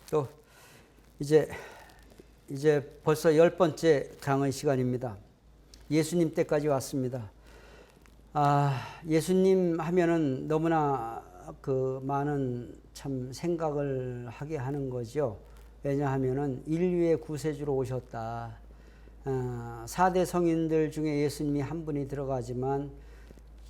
또 이제 벌써 10번째 강의 시간입니다. 예수님 때까지 왔습니다. 예수님 하면은 너무나 그 많은 참 생각을 하게 하는 거죠. 왜냐하면은 인류의 구세주로 오셨다. 4대 성인들 중에 예수님이 한 분이 들어가지만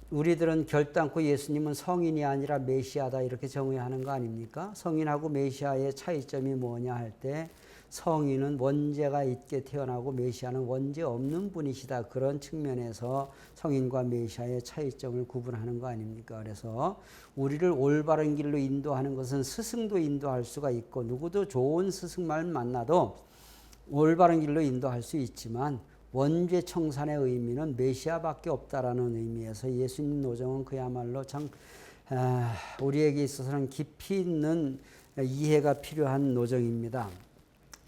우리들은 결단코 예수님은 성인이 아니라 메시아다 이렇게 정의하는 거 아닙니까? 성인하고 메시아의 차이점이 뭐냐 할 때 성인은 원죄가 있게 태어나고 메시아는 원죄 없는 분이시다. 그런 측면에서 성인과 메시아의 차이점을 구분하는 거 아닙니까? 그래서 우리를 올바른 길로 인도하는 것은 스승도 인도할 수가 있고 누구도 좋은 스승만 만나도 올바른 길로 인도할 수 있지만 원죄 청산의 의미는 메시아밖에 없다라는 의미에서 예수님 노정은 그야말로 참 우리에게 있어서는 깊이 있는 이해가 필요한 노정입니다.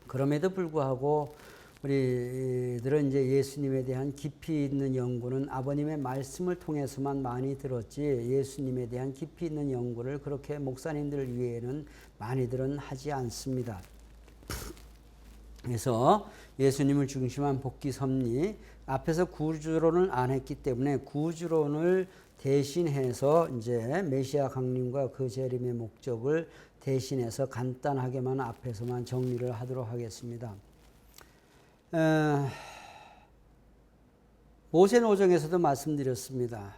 그럼에도 불구하고 우리들은 이제 예수님에 대한 깊이 있는 연구는 아버님의 말씀을 통해서만 많이 들었지 예수님에 대한 깊이 있는 연구를 그렇게 목사님들 위에는 많이들은 하지 않습니다. 그래서 예수님을 중심한 복귀 섭리 앞에서 구주론을 안 했기 때문에 구주론을 대신해서 이제 메시아 강림과 그 재림의 목적을 대신해서 간단하게만 앞에서만 정리를 하도록 하겠습니다. 모세 노정에서도 말씀드렸습니다.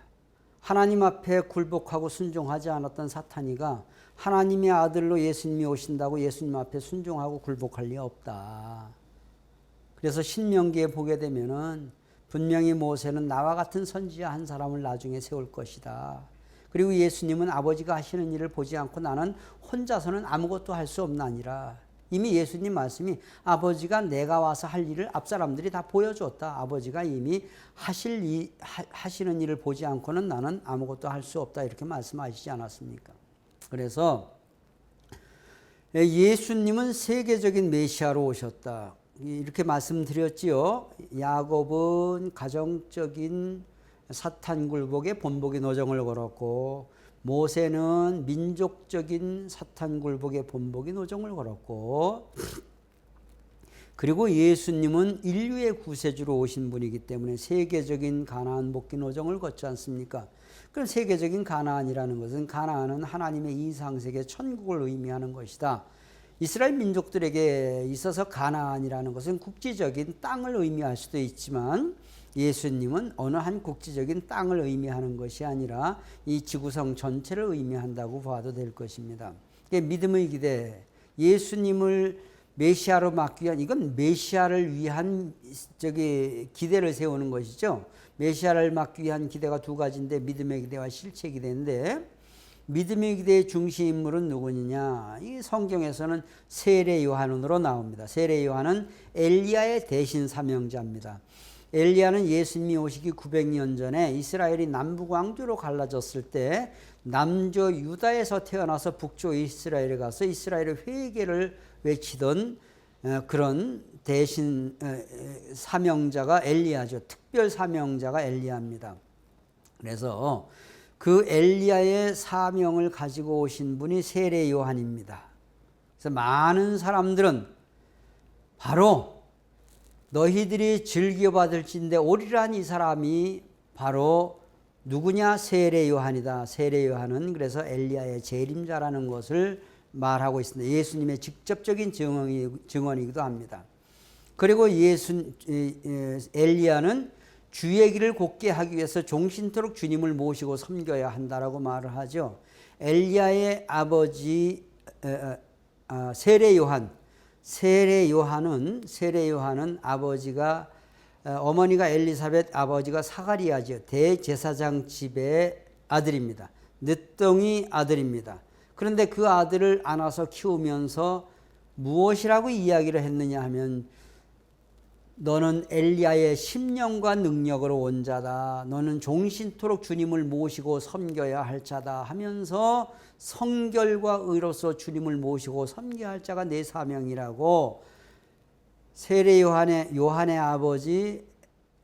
하나님 앞에 굴복하고 순종하지 않았던 사탄이가 하나님의 아들로 예수님이 오신다고 예수님 앞에 순종하고 굴복할 리 없다. 그래서 신명기에 보게 되면은 분명히 모세는 나와 같은 선지자 한 사람을 나중에 세울 것이다. 그리고 예수님은 아버지가 하시는 일을 보지 않고 나는 혼자서는 아무것도 할 수 없나니라. 이미 예수님 말씀이 아버지가 내가 와서 할 일을 앞사람들이 다 보여줬다. 아버지가 이미 하시는 일을 보지 않고는 나는 아무것도 할 수 없다. 이렇게 말씀하시지 않았습니까? 그래서 예수님은 세계적인 메시아로 오셨다. 이렇게 말씀드렸지요. 야곱은 가정적인 사탄 굴복의 본보기 노정을 걸었고 모세는 민족적인 사탄 굴복의 본보기 노정을 걸었고 그리고 예수님은 인류의 구세주로 오신 분이기 때문에 세계적인 가나안 복귀 노정을 걷지 않습니까? 그럼 세계적인 가나안이라는 것은 가나안은 하나님의 이상세계 천국을 의미하는 것이다. 이스라엘 민족들에게 있어서 가나안이라는 것은 국지적인 땅을 의미할 수도 있지만 예수님은 어느 한 국지적인 땅을 의미하는 것이 아니라 이 지구성 전체를 의미한다고 봐도 될 것입니다. 믿음의 기대, 예수님을 메시아로 막기 위한 이건 메시아를 위한 기대를 세우는 것이죠. 메시아를 막기 위한 기대가 두 가지인데 믿음의 기대와 실체 기대인데 믿음의 기대의 중심 인물은 누구냐? 이 성경에서는 세례 요한으로 나옵니다. 세례 요한은 엘리야의 대신 사명자입니다. 엘리야는 예수님이 오시기 900년 전에 이스라엘이 남북 왕조로 갈라졌을 때 남조 유다에서 태어나서 북조 이스라엘에 가서 이스라엘의 회개를 외치던 그런 대신 사명자가 엘리야죠. 특별 사명자가 엘리야입니다. 그래서 그 엘리야의 사명을 가지고 오신 분이 세례 요한입니다. 그래서 많은 사람들은 바로 너희들이 즐겨받을진대 오리란 이 사람이 바로 누구냐? 세례 요한이다. 세례 요한은 그래서 엘리야의 재림자라는 것을 말하고 있습니다. 예수님의 직접적인 증언이기도 합니다. 그리고 엘리야는 주의 길을 곧게 하기 위해서 종신토록 주님을 모시고 섬겨야 한다라고 말을 하죠. 엘리야의 아버지 세례 요한은 아버지가 어머니가 엘리사벳, 아버지가 사가리아죠. 대제사장 집의 아들입니다. 늦둥이 아들입니다. 그런데 그 아들을 안아서 키우면서 무엇이라고 이야기를 했느냐 하면 너는 엘리야의 심령과 능력으로 온 자다. 너는 종신토록 주님을 모시고 섬겨야 할 자다 하면서 성결과 의로서 주님을 모시고 섬겨야 할 자가 내 사명이라고 세례 요한의 아버지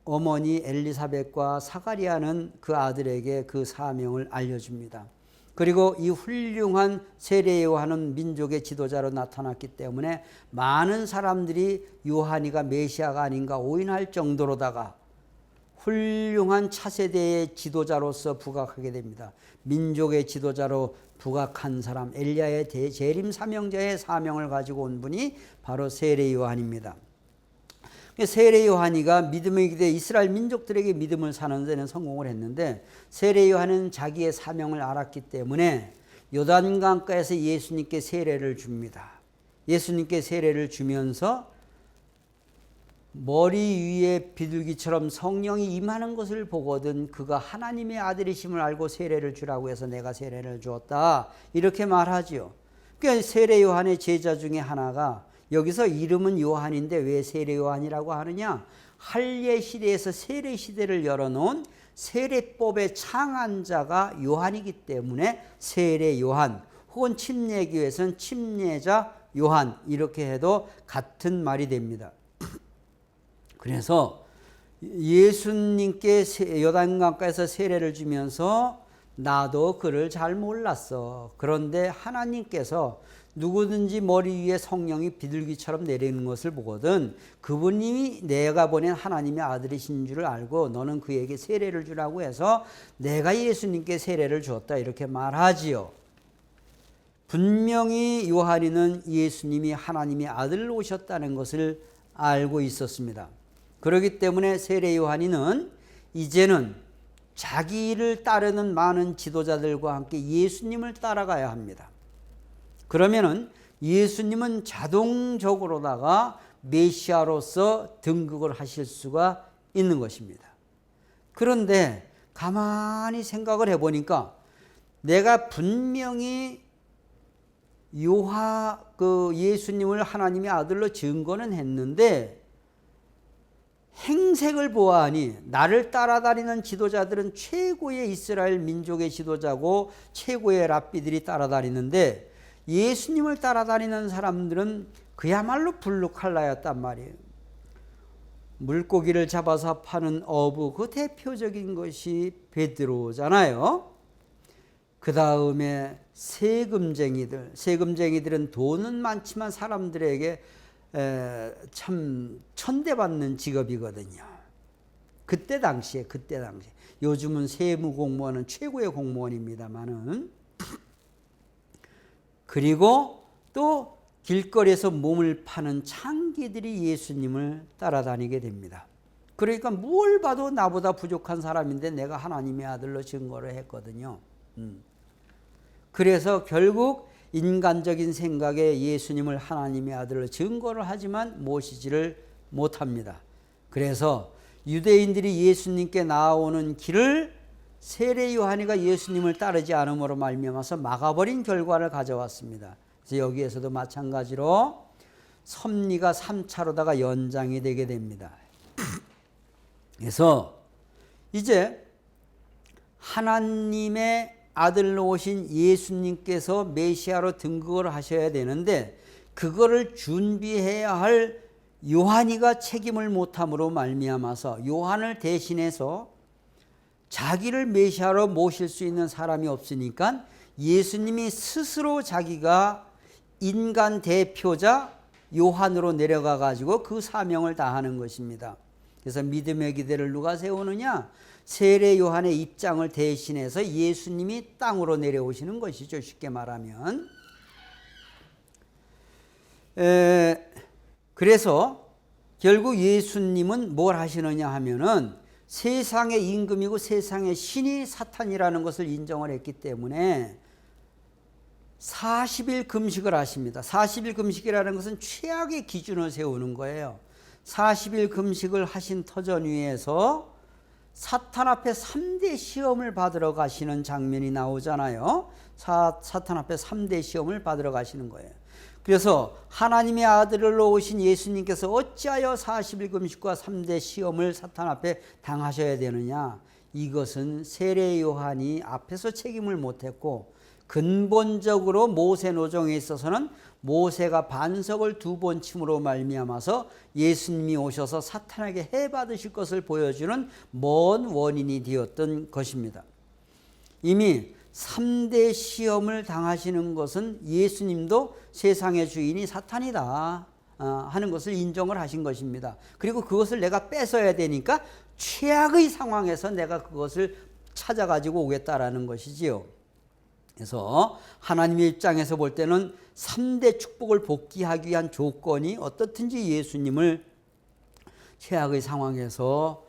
어머니 엘리사벳과 사가리아는 그 아들에게 그 사명을 알려줍니다. 그리고 이 훌륭한 세례 요한은 민족의 지도자로 나타났기 때문에 많은 사람들이 요한이가 메시아가 아닌가 오인할 정도로다가 훌륭한 차세대의 지도자로서 부각하게 됩니다. 민족의 지도자로 부각한 사람, 엘리야의 재림 사명자의 사명을 가지고 온 분이 바로 세례 요한입니다. 세례 요한이가 믿음의 기대 이스라엘 민족들에게 믿음을 사는 데는 성공을 했는데, 세례 요한은 자기의 사명을 알았기 때문에 요단강가에서 예수님께 세례를 줍니다. 예수님께 세례를 주면서 머리 위에 비둘기처럼 성령이 임하는 것을 보거든 그가 하나님의 아들이심을 알고 세례를 주라고 해서 내가 세례를 주었다, 이렇게 말하지요. 그러니까 세례 요한의 제자 중에 하나가, 여기서 이름은 요한인데 왜 세례 요한이라고 하느냐, 할례 시대에서 세례 시대를 열어놓은 세례법의 창안자가 요한이기 때문에 세례 요한, 혹은 침례교에서는 침례자 요한, 이렇게 해도 같은 말이 됩니다. 그래서 예수님께 요단강가에서 세례를 주면서 나도 그를 잘 몰랐어. 그런데 하나님께서 누구든지 머리 위에 성령이 비둘기처럼 내리는 것을 보거든 그분이 내가 보낸 하나님의 아들이신 줄을 알고 너는 그에게 세례를 주라고 해서 내가 예수님께 세례를 주었다, 이렇게 말하지요. 분명히 요한이는 예수님이 하나님의 아들로 오셨다는 것을 알고 있었습니다. 그렇기 때문에 세례 요한이는 이제는 자기를 따르는 많은 지도자들과 함께 예수님을 따라가야 합니다. 그러면은 예수님은 자동적으로다가 메시아로서 등극을 하실 수가 있는 것입니다. 그런데 가만히 생각을 해보니까 내가 분명히 예수님을 하나님의 아들로 증거는 했는데 행색을 보아하니 나를 따라다니는 지도자들은 최고의 이스라엘 민족의 지도자고 최고의 랍비들이 따라다니는데 예수님을 따라다니는 사람들은 그야말로 블루칼라였단 말이에요. 물고기를 잡아서 파는 어부, 그 대표적인 것이 베드로잖아요. 그 다음에 세금쟁이들은 돈은 많지만 사람들에게 참 천대받는 직업이거든요. 그때 당시에 요즘은 세무공무원은 최고의 공무원입니다만은, 그리고 또 길거리에서 몸을 파는 창기들이 예수님을 따라다니게 됩니다. 그러니까 뭘 봐도 나보다 부족한 사람인데 내가 하나님의 아들로 증거를 했거든요. 그래서 결국 인간적인 생각에 예수님을 하나님의 아들로 증거를 하지만 모시지를 못합니다. 그래서 유대인들이 예수님께 나오는 길을 세례 요한이가 예수님을 따르지 않음으로 말미암아서 막아버린 결과를 가져왔습니다. 그래서 여기에서도 마찬가지로 섭리가 3차로다가 연장이 되게 됩니다. 그래서 이제 하나님의 아들로 오신 예수님께서 메시아로 등극을 하셔야 되는데 그거를 준비해야 할 요한이가 책임을 못함으로 말미암아서 요한을 대신해서 자기를 메시아로 모실 수 있는 사람이 없으니까 예수님이 스스로 자기가 인간 대표자 요한으로 내려가 가지고 그 사명을 다하는 것입니다. 그래서 믿음의 기대를 누가 세우느냐? 세례 요한의 입장을 대신해서 예수님이 땅으로 내려오시는 것이죠. 쉽게 말하면. 그래서 결국 예수님은 뭘 하시느냐 하면은 세상의 임금이고 세상의 신이 사탄이라는 것을 인정을 했기 때문에 40일 금식을 하십니다. 40일 금식이라는 것은 최악의 기준을 세우는 거예요. 40일 금식을 하신 터전 위에서 사탄 앞에 3대 시험을 받으러 가시는 장면이 나오잖아요. 사탄 앞에 3대 시험을 받으러 가시는 거예요. 그래서 하나님의 아들로 오신 예수님께서 어찌하여 40일 금식과 3대 시험을 사탄 앞에 당하셔야 되느냐? 이것은 세례 요한이 앞에서 책임을 못했고 근본적으로 모세 노정에 있어서는 모세가 반석을 2번 침으로 말미암아서 예수님이 오셔서 사탄에게 해받으실 것을 보여주는 먼 원인이 되었던 것입니다. 이미 3대 시험을 당하시는 것은 예수님도 세상의 주인이 사탄이다 하는 것을 인정을 하신 것입니다. 그리고 그것을 내가 뺏어야 되니까 최악의 상황에서 내가 그것을 찾아가지고 오겠다라는 것이지요. 그래서 하나님의 입장에서 볼 때는 3대 축복을 복귀하기 위한 조건이 어떻든지 예수님을 최악의 상황에서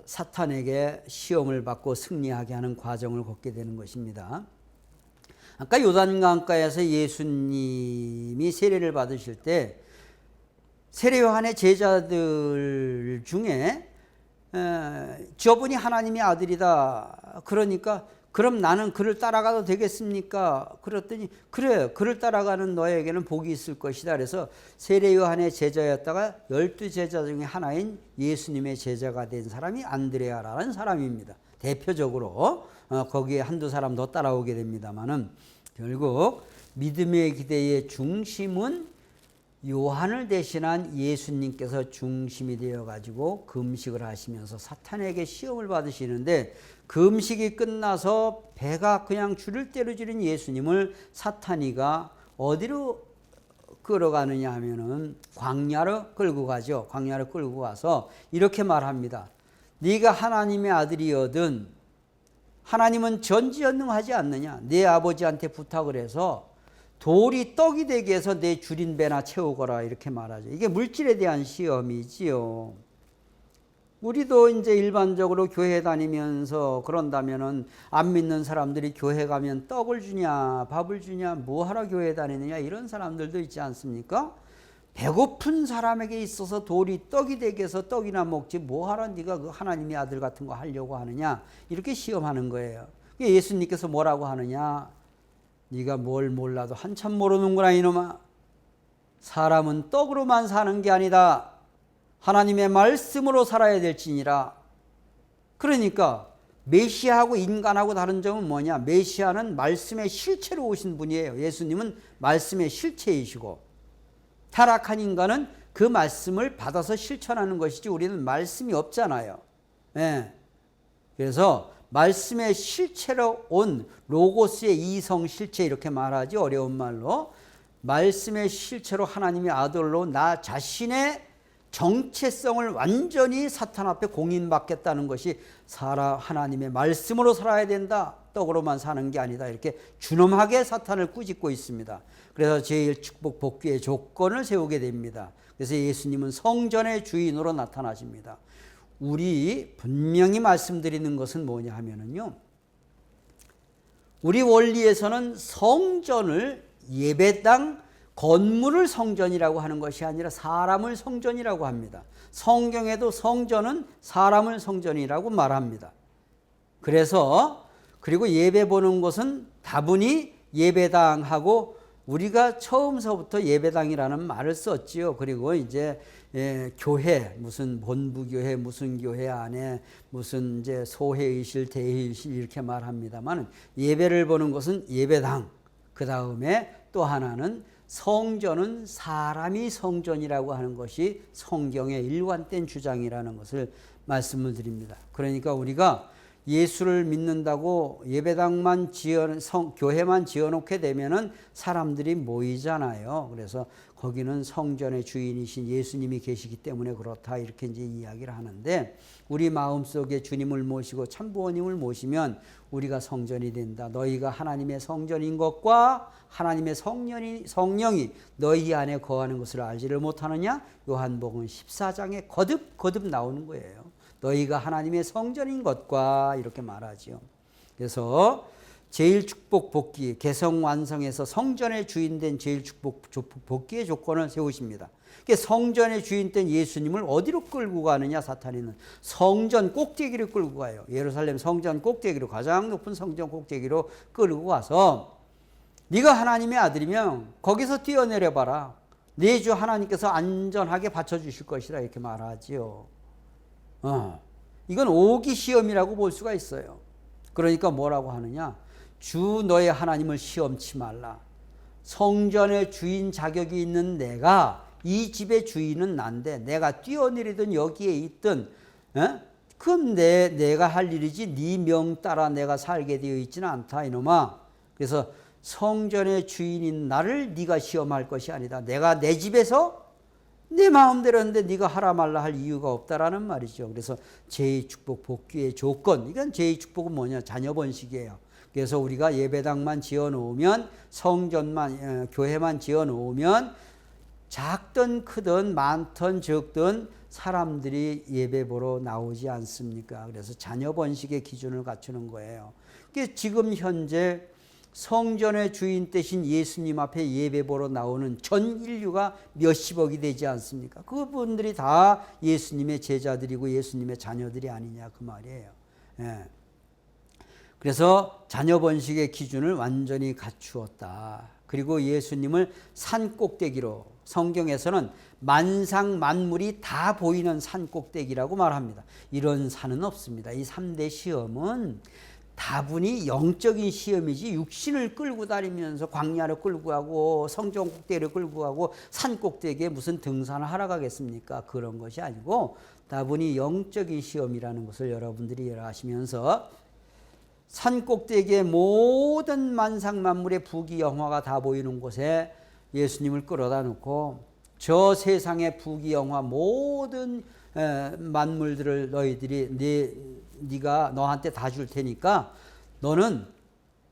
사탄에게 시험을 받고 승리하게 하는 과정을 걷게 되는 것입니다. 아까 요단강가에서 예수님이 세례를 받으실 때 세례 요한의 제자들 중에 저분이 하나님의 아들이다. 그러니까 그럼 나는 그를 따라가도 되겠습니까? 그랬더니 그래, 그를 따라가는 너에게는 복이 있을 것이다. 그래서 세례 요한의 제자였다가 12제자 중에 하나인 예수님의 제자가 된 사람이 안드레아라는 사람입니다. 대표적으로 거기에 한두 사람 더 따라오게 됩니다만은 결국 믿음의 기대의 중심은 요한을 대신한 예수님께서 중심이 되어가지고 금식을 하시면서 사탄에게 시험을 받으시는데 금식이 끝나서 배가 그냥 줄을 대로 지른 예수님을 사탄이가 어디로 끌어가느냐 하면은 광야로 끌고 가죠. 광야로 끌고 가서 이렇게 말합니다. 네가 하나님의 아들이거든 하나님은 전지전능하지 않느냐. 내 아버지한테 부탁을 해서 돌이 떡이 되게 해서 내 줄인 배나 채우거라 이렇게 말하죠. 이게 물질에 대한 시험이지요. 우리도 이제 일반적으로 교회 다니면서 그런다면은 안 믿는 사람들이 교회 가면 떡을 주냐 밥을 주냐 뭐하러 교회 다니느냐 이런 사람들도 있지 않습니까? 배고픈 사람에게 있어서 돌이 떡이 되게 해서 떡이나 먹지 뭐하러 네가 그 하나님의 아들 같은 거 하려고 하느냐 이렇게 시험하는 거예요. 예수님께서 뭐라고 하느냐. 네가 뭘 몰라도 한참 모르는구나 이놈아. 사람은 떡으로만 사는 게 아니다. 하나님의 말씀으로 살아야 될지니라. 그러니까 메시아하고 인간하고 다른 점은 뭐냐. 메시아는 말씀의 실체로 오신 분이에요. 예수님은 말씀의 실체이시고 타락한 인간은 그 말씀을 받아서 실천하는 것이지 우리는 말씀이 없잖아요. 네. 그래서 말씀의 실체로 온 로고스의 이성 실체 이렇게 말하지 어려운 말로 말씀의 실체로 하나님의 아들로 나 자신의 정체성을 완전히 사탄 앞에 공인받겠다는 것이 하나님의 말씀으로 살아야 된다. 떡으로만 사는 게 아니다. 이렇게 준엄하게 사탄을 꾸짖고 있습니다. 그래서 제일 축복 복귀의 조건을 세우게 됩니다. 그래서 예수님은 성전의 주인으로 나타나십니다. 우리 분명히 말씀드리는 것은 뭐냐 하면은요. 우리 원리에서는 성전을 예배당 건물을 성전이라고 하는 것이 아니라 사람을 성전이라고 합니다. 성경에도 성전은 사람을 성전이라고 말합니다. 그래서 그리고 예배 보는 곳은 다분히 예배당하고 우리가 처음서부터 예배당이라는 말을 썼지요. 그리고 이제 교회 무슨 본부교회 무슨 교회 안에 무슨 이제 소회의실 대회의실 이렇게 말합니다만 예배를 보는 것은 예배당. 그 다음에 또 하나는 성전은 사람이 성전이라고 하는 것이 성경의 일관된 주장이라는 것을 말씀을 드립니다. 그러니까 우리가 예수를 믿는다고 예배당만 교회만 지어놓게 되면은 사람들이 모이잖아요. 그래서 거기는 성전의 주인이신 예수님이 계시기 때문에 그렇다 이렇게 이제 이야기를 하는데 우리 마음속에 주님을 모시고 참부모님을 모시면 우리가 성전이 된다. 너희가 하나님의 성전인 것과 하나님의 성령이 너희 안에 거하는 것을 알지를 못하느냐? 요한복음 14장에 거듭 나오는 거예요. 너희가 하나님의 성전인 것과 이렇게 말하지요. 그래서 제일 축복 복귀 개성 완성해서 성전의 주인 된 제일 축복 복귀의 조건을 세우십니다. 성전의 주인 된 예수님을 어디로 끌고 가느냐 사탄이는 성전 꼭대기로 끌고 가요. 예루살렘 성전 꼭대기로 가장 높은 성전 꼭대기로 끌고 가서 네가 하나님의 아들이면 거기서 뛰어내려 봐라. 네 주 하나님께서 안전하게 받쳐주실 것이라 이렇게 말하지요. 이건 오기 시험이라고 볼 수가 있어요. 그러니까 뭐라고 하느냐. 주 너의 하나님을 시험치 말라. 성전의 주인 자격이 있는 내가 이 집의 주인은 난데 내가 뛰어내리든 여기에 있든 그럼 내가 할 일이지 네 명 따라 내가 살게 되어 있지는 않다 이놈아. 그래서 성전의 주인인 나를 네가 시험할 것이 아니다. 내가 내 집에서 내 마음대로 했는데 네가 하라 말라 할 이유가 없다라는 말이죠. 그래서 제2축복 복귀의 조건, 이건 제2축복은 뭐냐? 자녀 번식이에요. 그래서 우리가 예배당만 지어놓으면, 성전만 교회만 지어놓으면 작든 크든 많든 적든 사람들이 예배 보러 나오지 않습니까? 그래서 자녀 번식의 기준을 갖추는 거예요. 지금 현재 성전의 주인 되신 예수님 앞에 예배 보러 나오는 전 인류가 몇십억이 되지 않습니까? 그분들이 다 예수님의 제자들이고 예수님의 자녀들이 아니냐 그 말이에요. 예. 그래서 자녀 번식의 기준을 완전히 갖추었다. 그리고 예수님을 산 꼭대기로, 성경에서는 만상 만물이 다 보이는 산 꼭대기라고 말합니다. 이런 산은 없습니다. 이 3대 시험은 다분히 영적인 시험이지, 육신을 끌고 다니면서 광야를 끌고 가고 성전 꼭대기를 끌고 가고 산 꼭대기에 무슨 등산을 하러 가겠습니까? 그런 것이 아니고 다분히 영적인 시험이라는 것을 여러분들이 이해하시면서, 산 꼭대기에 모든 만상 만물의 부귀영화가 다 보이는 곳에 예수님을 끌어다 놓고, 저 세상의 부귀영화 모든 만물들을 네가 너한테 다 줄 테니까 너는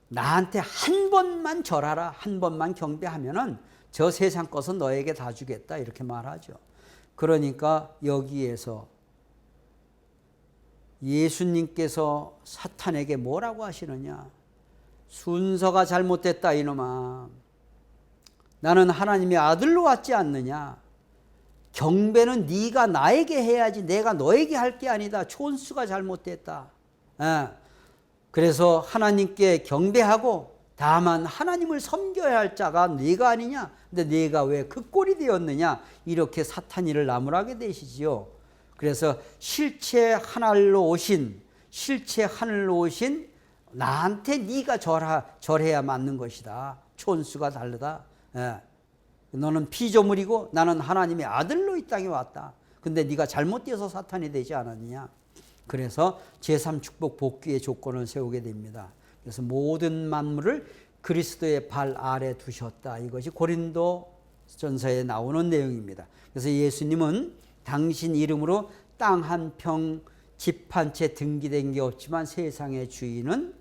나한테 한 번만 절하라, 한 번만 경배하면은 저 세상 것은 너에게 다 주겠다, 이렇게 말하죠. 그러니까 여기에서 예수님께서 사탄에게 뭐라고 하시느냐? 순서가 잘못됐다 이놈아. 나는 하나님의 아들로 왔지 않느냐? 경배는 네가 나에게 해야지 내가 너에게 할 게 아니다. 촌수가 잘못됐다. 그래서 하나님께 경배하고 다만 하나님을 섬겨야 할 자가 네가 아니냐? 근데 네가 왜 그 꼴이 되었느냐? 이렇게 사탄이를 나무라게 되시지요. 그래서 실체 하늘로 오신 나한테 네가 절해야 맞는 것이다. 촌수가 다르다. 너는 피조물이고 나는 하나님의 아들로 이 땅에 왔다. 근데 네가 잘못되어서 사탄이 되지 않았느냐. 그래서 제3축복 복귀의 조건을 세우게 됩니다. 그래서 모든 만물을 그리스도의 발 아래 두셨다. 이것이 고린도전서에 나오는 내용입니다. 그래서 예수님은 당신 이름으로 땅 한 평, 집 한 채 등기된 게 없지만 세상의 주인은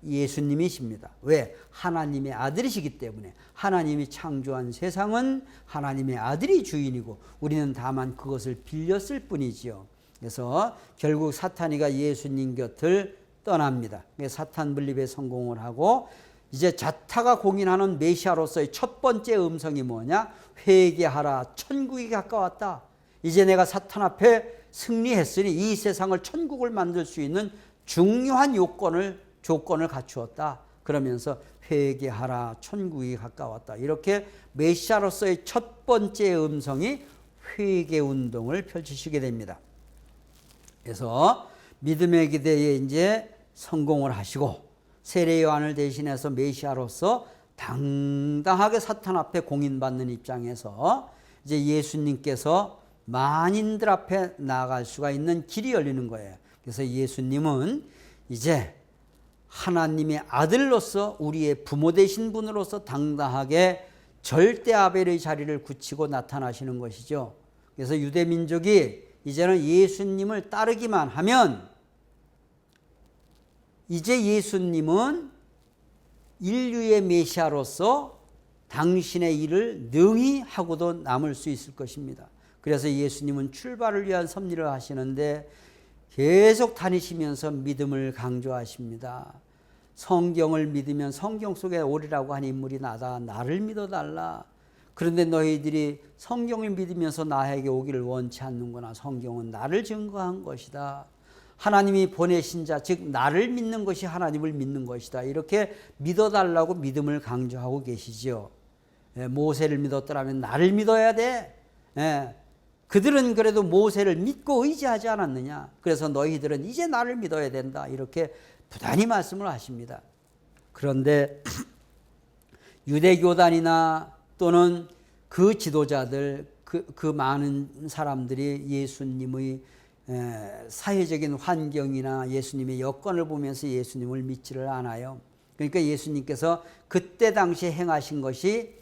예수님이십니다. 왜? 하나님의 아들이시기 때문에. 하나님이 창조한 세상은 하나님의 아들이 주인이고 우리는 다만 그것을 빌렸을 뿐이지요. 그래서 결국 사탄이가 예수님 곁을 떠납니다. 사탄 분립에 성공을 하고 이제 자타가 공인하는 메시아로서의 첫 번째 음성이 뭐냐? 회개하라, 천국이 가까웠다. 이제 내가 사탄 앞에 승리했으니 이 세상을 천국을 만들 수 있는 중요한 조건을 갖추었다. 그러면서 회개하라, 천국이 가까웠다. 이렇게 메시아로서의 첫 번째 음성이 회개운동을 펼치시게 됩니다. 그래서 믿음의 기대에 이제 성공을 하시고 세례 요한을 대신해서 메시아로서 당당하게 사탄 앞에 공인받는 입장에서 이제 예수님께서 만인들 앞에 나아갈 수가 있는 길이 열리는 거예요. 그래서 예수님은 이제 하나님의 아들로서 우리의 부모 되신 분으로서 당당하게 절대 아벨의 자리를 굳히고 나타나시는 것이죠. 그래서 유대민족이 이제는 예수님을 따르기만 하면 이제 예수님은 인류의 메시아로서 당신의 일을 능히 하고도 남을 수 있을 것입니다. 그래서 예수님은 출발을 위한 섭리를 하시는데 계속 다니시면서 믿음을 강조하십니다. 성경을 믿으면 성경 속에 오리라고 한 인물이 나다. 나를 믿어달라. 그런데 너희들이 성경을 믿으면서 나에게 오기를 원치 않는구나. 성경은 나를 증거한 것이다. 하나님이 보내신 자, 즉 나를 믿는 것이 하나님을 믿는 것이다. 이렇게 믿어달라고 믿음을 강조하고 계시죠. 모세를 믿었더라면 나를 믿어야 돼. 그들은 그래도 모세를 믿고 의지하지 않았느냐. 그래서 너희들은 이제 나를 믿어야 된다. 이렇게 부단히 말씀을 하십니다. 그런데 유대교단이나 또는 그 지도자들, 그 많은 사람들이 예수님의 사회적인 환경이나 예수님의 여건을 보면서 예수님을 믿지를 않아요. 그러니까 예수님께서 그때 당시에 행하신 것이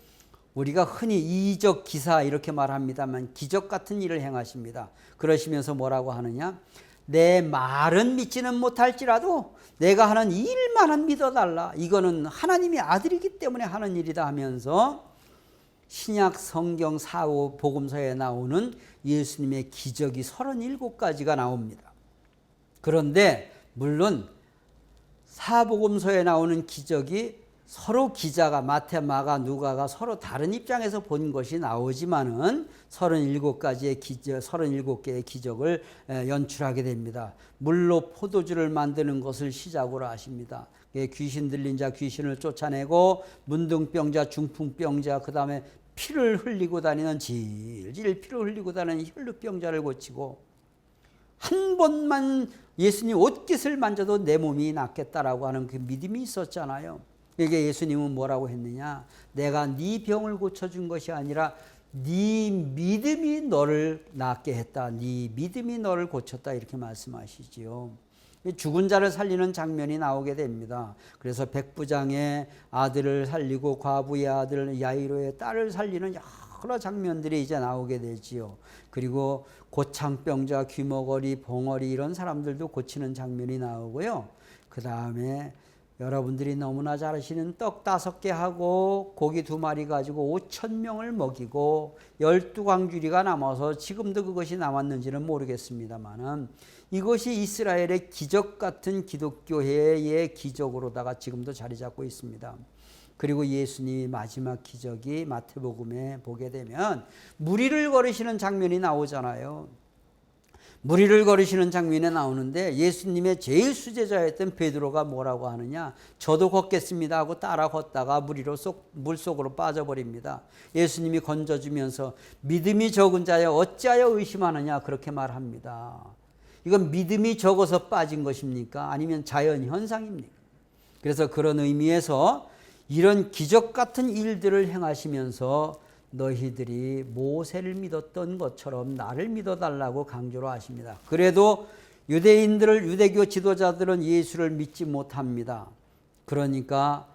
우리가 흔히 이적 기사 이렇게 말합니다만 기적 같은 일을 행하십니다. 그러시면서 뭐라고 하느냐? 내 말은 믿지는 못할지라도 내가 하는 일만은 믿어달라. 이거는 하나님의 아들이기 때문에 하는 일이다 하면서 신약 성경 사복음서에 나오는 예수님의 기적이 37가지가 나옵니다. 그런데 물론 사복음서에 나오는 기적이 서로 기자가 마태, 마가, 누가가 서로 다른 입장에서 본 것이 나오지만은 37개의 기적을 연출하게 됩니다. 물로 포도주를 만드는 것을 시작으로 하십니다. 귀신 들린 자 귀신을 쫓아내고 문둥병자, 중풍병자, 그 다음에 피를 흘리고 다니는 질질 피를 흘리고 다니는 혈루병자를 고치고 한 번만 예수님 옷깃을 만져도 내 몸이 낫겠다라고 하는 그 믿음이 있었잖아요. 이게 예수님은 뭐라고 했느냐? 내가 네 병을 고쳐준 것이 아니라 네 믿음이 너를 낫게 했다. 네 믿음이 너를 고쳤다. 이렇게 말씀하시지요. 죽은 자를 살리는 장면이 나오게 됩니다. 그래서 백부장의 아들을 살리고 과부의 아들 야이로의 딸을 살리는 여러 장면들이 이제 나오게 되지요. 그리고 고창병자, 귀머거리, 봉어리 이런 사람들도 고치는 장면이 나오고요. 그 다음에 여러분들이 너무나 잘 아시는 떡 5개 하고 고기 2마리 가지고 5,000명을 먹이고 12광주리가 남아서 지금도 그것이 남았는지는 모르겠습니다만은 이것이 이스라엘의 기적 같은 기독교회의 기적으로다가 지금도 자리 잡고 있습니다. 그리고 예수님이 마지막 기적이 마태복음에 보게 되면 무리를 걸으시는 장면이 나오잖아요. 무리를 걸으시는 장면에 나오는데 예수님의 제일 수제자였던 베드로가 뭐라고 하느냐? 저도 걷겠습니다 하고 따라 걷다가 물속으로 빠져버립니다. 예수님이 건져주면서 믿음이 적은 자여 어찌하여 의심하느냐 그렇게 말합니다. 이건 믿음이 적어서 빠진 것입니까? 아니면 자연현상입니까? 그래서 그런 의미에서 이런 기적 같은 일들을 행하시면서 너희들이 모세를 믿었던 것처럼 나를 믿어달라고 강조로 하십니다. 그래도 유대교 지도자들은 예수를 믿지 못합니다. 그러니까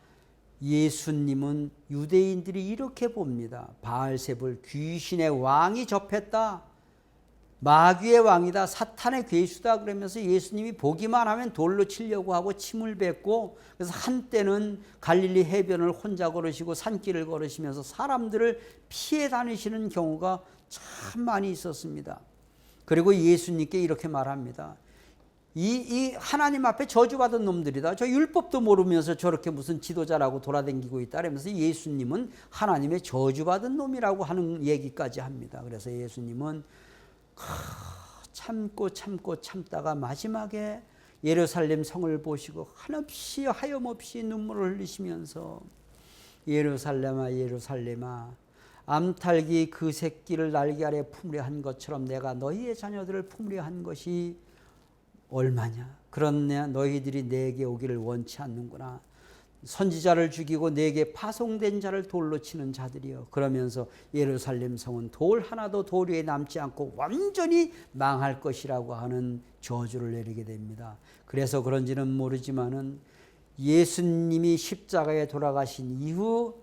예수님은 유대인들이 이렇게 봅니다. 바알세불 귀신의 왕이 접했다. 마귀의 왕이다. 사탄의 괴수다. 그러면서 예수님이 보기만 하면 돌로 치려고 하고 침을 뱉고 그래서 한때는 갈릴리 해변을 혼자 걸으시고 산길을 걸으시면서 사람들을 피해 다니시는 경우가 참 많이 있었습니다. 그리고 예수님께 이렇게 말합니다. 이 하나님 앞에 저주받은 놈들이다. 저 율법도 모르면서 저렇게 무슨 지도자라고 돌아다니고 있다. 그러면서 예수님은 하나님의 저주받은 놈이라고 하는 얘기까지 합니다. 그래서 예수님은 참다가 마지막에 예루살렘 성을 보시고 한없이 하염없이 눈물을 흘리시면서 예루살렘아 예루살렘아 암탉이 그 새끼를 날개 아래 품으려 한 것처럼 내가 너희의 자녀들을 품으려 한 것이 얼마냐. 그러나 너희들이 내게 오기를 원치 않는구나. 선지자를 죽이고 내게 파송된 자를 돌로 치는 자들이여. 그러면서 예루살렘 성은 돌 하나도 돌 위에 남지 않고 완전히 망할 것이라고 하는 저주를 내리게 됩니다. 그래서 그런지는 모르지만은 예수님이 십자가에 돌아가신 이후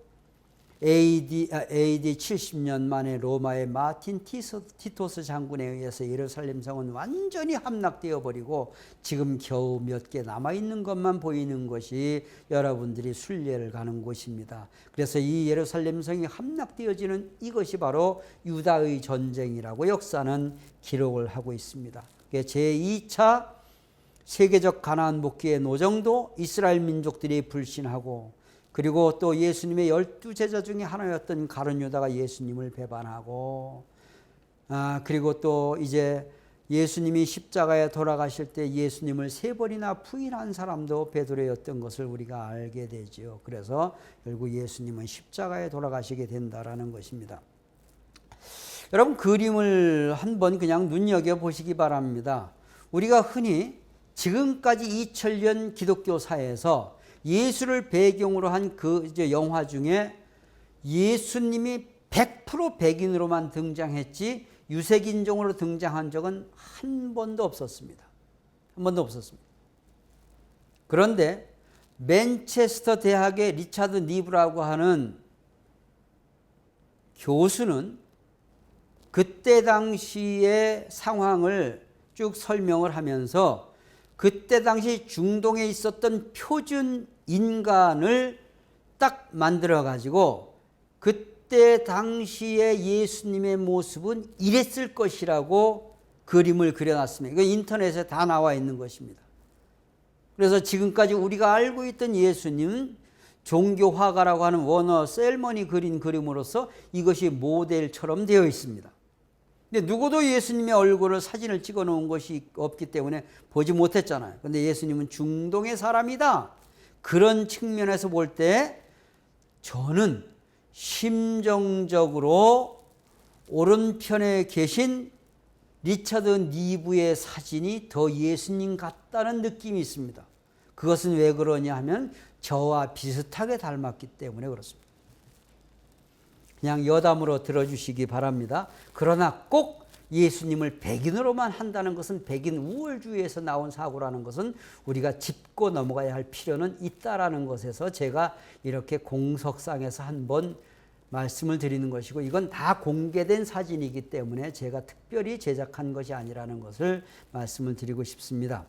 AD 70년 만에 로마의 마틴 티토스 장군에 의해서 예루살렘 성은 완전히 함락되어 버리고 지금 겨우 몇 개 남아있는 것만 보이는 것이 여러분들이 순례를 가는 곳입니다. 그래서 이 예루살렘 성이 함락되어지는 이것이 바로 유다의 전쟁이라고 역사는 기록을 하고 있습니다. 제2차 세계적 가나안 복귀의 노정도 이스라엘 민족들이 불신하고 그리고 또 예수님의 12제자 중에 하나였던 가룟 유다가 예수님을 배반하고 그리고 또 이제 예수님이 십자가에 돌아가실 때 예수님을 3번이나 부인한 사람도 베드로였던 것을 우리가 알게 되죠. 그래서 결국 예수님은 십자가에 돌아가시게 된다라는 것입니다. 여러분 그림을 한번 그냥 눈여겨보시기 바랍니다. 우리가 흔히 지금까지 2000년 기독교사에서 예수를 배경으로 한 그 영화 중에 예수님이 100% 백인으로만 등장했지 유색인종으로 등장한 적은 한 번도 없었습니다. 한 번도 없었습니다. 그런데 맨체스터 대학의 리차드 니브라고 하는 교수는 그때 당시의 상황을 쭉 설명을 하면서 그때 당시 중동에 있었던 표준 인간을 딱 만들어 가지고 그때 당시의 예수님의 모습은 이랬을 것이라고 그림을 그려놨습니다. 이거 인터넷에 다 나와 있는 것입니다. 그래서 지금까지 우리가 알고 있던 예수님은 종교 화가라고 하는 워너 셀먼이 그린 그림으로서 이것이 모델처럼 되어 있습니다. 근데 누구도 예수님의 얼굴을 사진을 찍어 놓은 것이 없기 때문에 보지 못했잖아요. 근데 예수님은 중동의 사람이다. 그런 측면에서 볼 때 저는 심정적으로 오른편에 계신 리차드 니브의 사진이 더 예수님 같다는 느낌이 있습니다. 그것은 왜 그러냐 하면 저와 비슷하게 닮았기 때문에 그렇습니다. 그냥 여담으로 들어주시기 바랍니다. 그러나 꼭 예수님을 백인으로만 한다는 것은 백인 우월주의에서 나온 사고라는 것은 우리가 짚고 넘어가야 할 필요는 있다라는 것에서 제가 이렇게 공석상에서 한번 말씀을 드리는 것이고, 이건 다 공개된 사진이기 때문에 제가 특별히 제작한 것이 아니라는 것을 말씀을 드리고 싶습니다.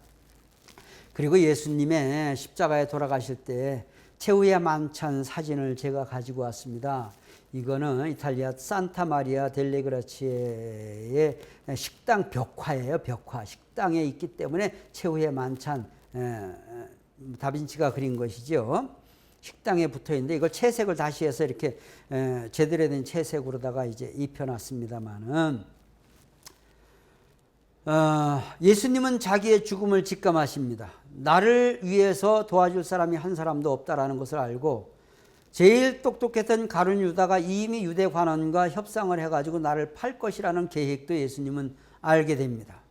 그리고 예수님의 십자가에 돌아가실 때 최후의 만찬 사진을 제가 가지고 왔습니다. 이거는 이탈리아 산타 마리아 델레 그라치에의 식당 벽화예요. 벽화. 식당에 있기 때문에 최후의 만찬, 다빈치가 그린 것이죠. 식당에 붙어 있는데 이걸 채색을 다시 해서 이렇게 제대로 된 채색으로다가 이제 입혀놨습니다만은, 예수님은 자기의 죽음을 직감하십니다. 나를 위해서 도와줄 사람이 한 사람도 없다라는 것을 알고 제일 똑똑했던 가룟 유다가 이미 유대 관원과 협상을 해가지고 나를 팔 것이라는 계획도 예수님은 알게 됩니다.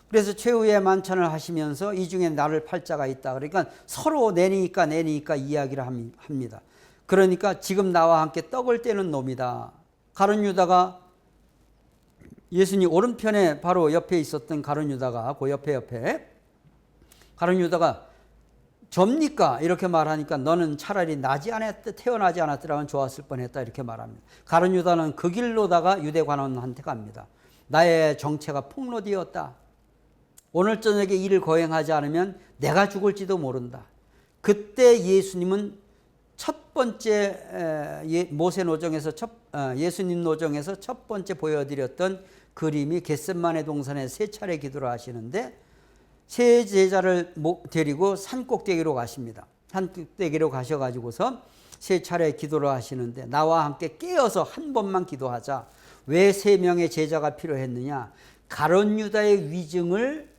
그래서 최후의 만찬을 하시면서 이 중에 나를 팔 자가 있다. 그러니까 서로 내니까 이야기를 합니다. 그러니까 지금 나와 함께 떡을 떼는 놈이다. 가룟 유다가 예수님 오른편에 바로 옆에 있었던 가룟 유다가 그 옆에 가룟 유다가 접니까? 이렇게 말하니까 너는 차라리 태어나지 않았더라면 좋았을 뻔했다 이렇게 말합니다. 가룟 유다는 그 길로다가 유대 관원한테 갑니다. 나의 정체가 폭로되었다. 오늘 저녁에 이를 거행하지 않으면 내가 죽을지도 모른다. 그때 예수님은 첫 번째 모세 노정에서 예수님 노정에서 첫 번째 보여드렸던 그림이 겟셋마네 동산에 세 차례 기도를 하시는데 세 제자를 데리고 산꼭대기로 가십니다. 산꼭대기로 가셔가지고서 세 차례 기도를 하시는데 나와 함께 깨어서 한 번만 기도하자. 왜 세 명의 제자가 필요했느냐? 가룟 유다의 위증을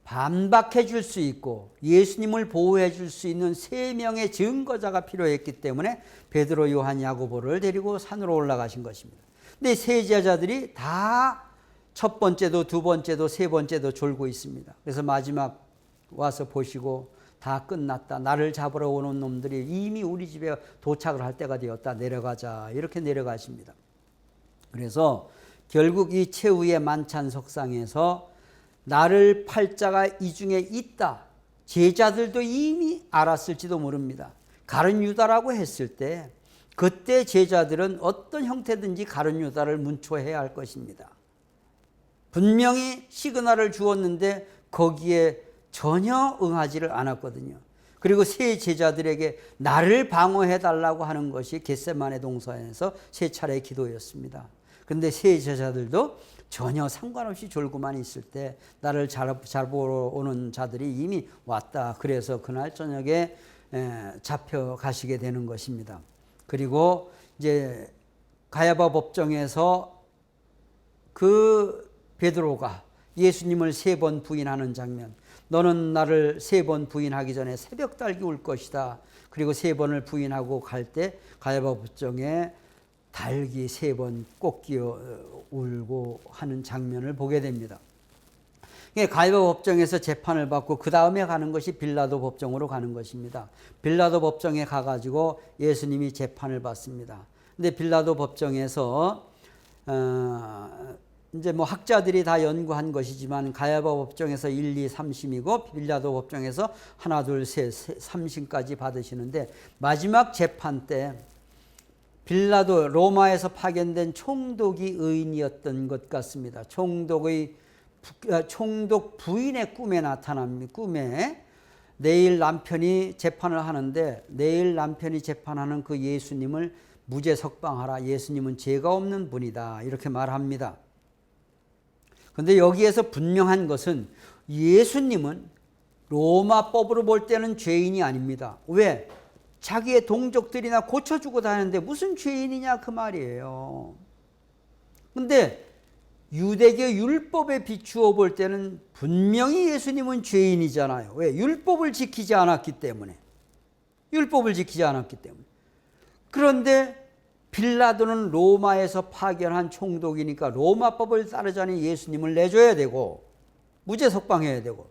반박해 줄 수 있고 예수님을 보호해 줄 수 있는 세 명의 증거자가 필요했기 때문에 베드로, 요한, 야고보를 데리고 산으로 올라가신 것입니다. 근데 세 제자들이 다 첫 번째도 두 번째도 세 번째도 졸고 있습니다. 그래서 마지막 와서 보시고 다 끝났다. 나를 잡으러 오는 놈들이 이미 우리 집에 도착을 할 때가 되었다. 내려가자. 이렇게 내려가십니다. 그래서 결국 이 최후의 만찬 석상에서 나를 팔 자가 이 중에 있다. 제자들도 이미 알았을지도 모릅니다. 가룟 유다라고 했을 때 그때 제자들은 어떤 형태든지 가룟 유다를 문초해야 할 것입니다. 분명히 시그널을 주었는데 거기에 전혀 응하지를 않았거든요. 그리고 세 제자들에게 나를 방어해달라고 하는 것이 겟셋마네 동산에서 세 차례의 기도였습니다. 그런데 세 제자들도 전혀 상관없이 졸고만 있을 때 나를 잡으러 오는 자들이 이미 왔다. 그래서 그날 저녁에 잡혀가시게 되는 것입니다. 그리고 이제 가야바 법정에서 그 베드로가 예수님을 세 번 부인하는 장면. 너는 나를 세 번 부인하기 전에 새벽 달기 울 것이다. 그리고 세 번을 부인하고 갈 때 가야바 법정에 달기 세 번 꽂기어 울고 하는 장면을 보게 됩니다. 가야바 법정에서 재판을 받고 그 다음에 가는 것이 빌라도 법정으로 가는 것입니다. 빌라도 법정에 가가지고 예수님이 재판을 받습니다. 근데 빌라도 법정에서 이제 뭐 학자들이 다 연구한 것이지만 가야바 법정에서 1, 2, 3심이고 빌라도 법정에서 1, 2, 3, 3심까지 받으시는데 마지막 재판 때 빌라도 로마에서 파견된 총독이 의인이었던 것 같습니다. 총독 부인의 꿈에 나타납니다. 꿈에 내일 남편이 재판을 하는데 내일 남편이 재판하는 그 예수님을 무죄 석방하라. 예수님은 죄가 없는 분이다. 이렇게 말합니다. 그런데 여기에서 분명한 것은 예수님은 로마법으로 볼 때는 죄인이 아닙니다. 왜? 자기의 동족들이나 고쳐주고 다니는데 무슨 죄인이냐 그 말이에요. 그런데 유대교 율법에 비추어 볼 때는 분명히 예수님은 죄인이잖아요. 왜? 율법을 지키지 않았기 때문에. 율법을 지키지 않았기 때문에. 그런데 빌라도는 로마에서 파견한 총독이니까 로마법을 따르자니 예수님을 내줘야 되고 무죄 석방해야 되고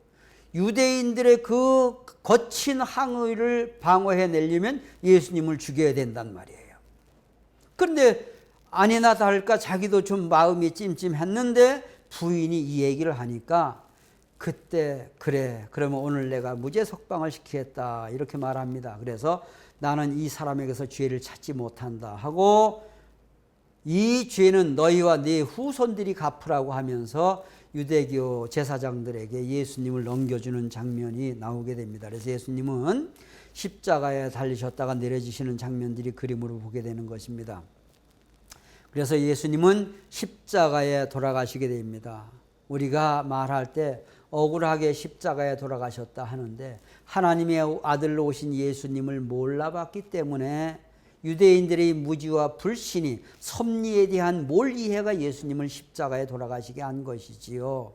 유대인들의 그 거친 항의를 방어해내려면 예수님을 죽여야 된단 말이에요. 그런데 아니나 다를까 자기도 좀 마음이 찜찜했는데 부인이 이 얘기를 하니까 그때 그래 그러면 오늘 내가 무죄 석방을 시키겠다 이렇게 말합니다. 그래서 나는 이 사람에게서 죄를 찾지 못한다 하고 이 죄는 너희와 네 후손들이 갚으라고 하면서 유대교 제사장들에게 예수님을 넘겨주는 장면이 나오게 됩니다. 그래서 예수님은 십자가에 달리셨다가 내려지시는 장면들이 그림으로 보게 되는 것입니다. 그래서 예수님은 십자가에 돌아가시게 됩니다. 우리가 말할 때 억울하게 십자가에 돌아가셨다 하는데 하나님의 아들로 오신 예수님을 몰라봤기 때문에 유대인들의 무지와 불신이 섭리에 대한 몰이해가 예수님을 십자가에 돌아가시게 한 것이지요.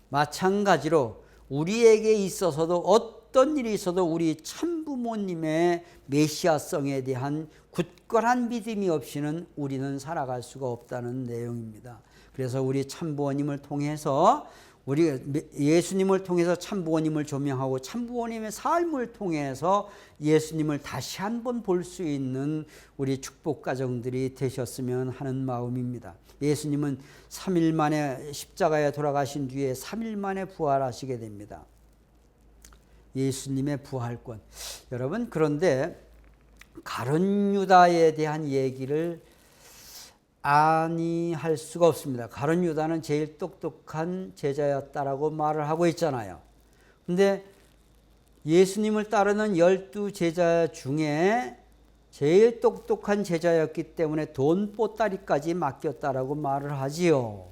마찬가지로 우리에게 있어서도 어떤 일이 있어도 우리 참부모님의 메시아성에 대한 굳건한 믿음이 없이는 우리는 살아갈 수가 없다는 내용입니다. 그래서 우리 참부모님을 통해서 우리 예수님을 통해서 참부모님을 조명하고 참부모님의 삶을 통해서 예수님을 다시 한번 볼 수 있는 우리 축복 가정들이 되셨으면 하는 마음입니다. 예수님은 3일 만에 십자가에 돌아가신 뒤에 3일 만에 부활하시게 됩니다. 예수님의 부활권. 여러분 그런데 가룟 유다에 대한 얘기를 아니할 수가 없습니다. 가룟 유다는 제일 똑똑한 제자였다라고 말을 하고 있잖아요. 근데 예수님을 따르는 12제자 중에 제일 똑똑한 제자였기 때문에 돈 보따리까지 맡겼다라고 말을 하지요.